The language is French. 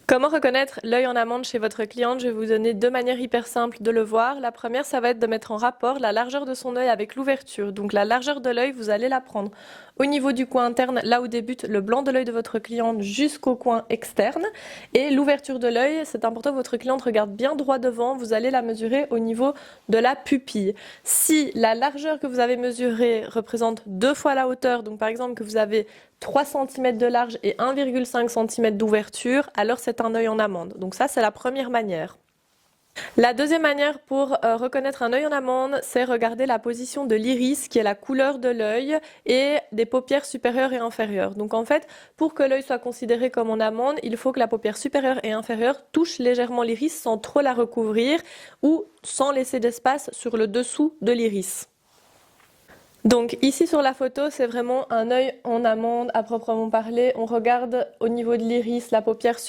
Comment reconnaître l'œil en amande chez votre cliente? Je vais vous donner deux manières hyper simples de le voir. La première, ça va être de mettre en rapport la largeur de son œil avec l'ouverture. Donc la largeur de l'œil, vous allez la prendre au niveau du coin interne, là où débute le blanc de l'œil de votre cliente, jusqu'au coin externe. Et l'ouverture de l'œil, c'est important que votre cliente regarde bien droit devant. Vous allez la mesurer au niveau de la pupille. Si la largeur que vous avez mesurée représente 2 fois la hauteur, donc par exemple que vous avez 3 cm de large et 1,5 cm d'ouverture, alors c'est un œil en amande. Donc ça, c'est la première manière. La deuxième manière pour reconnaître un œil en amande, c'est regarder la position de l'iris, qui est la couleur de l'œil, et des paupières supérieures et inférieures. Donc en fait, pour que l'œil soit considéré comme en amande, il faut que la paupière supérieure et inférieure touche légèrement l'iris sans trop la recouvrir ou sans laisser d'espace sur le dessous de l'iris. Donc ici sur la photo, c'est vraiment un œil en amande à proprement parler. On regarde au niveau de l'iris, la paupière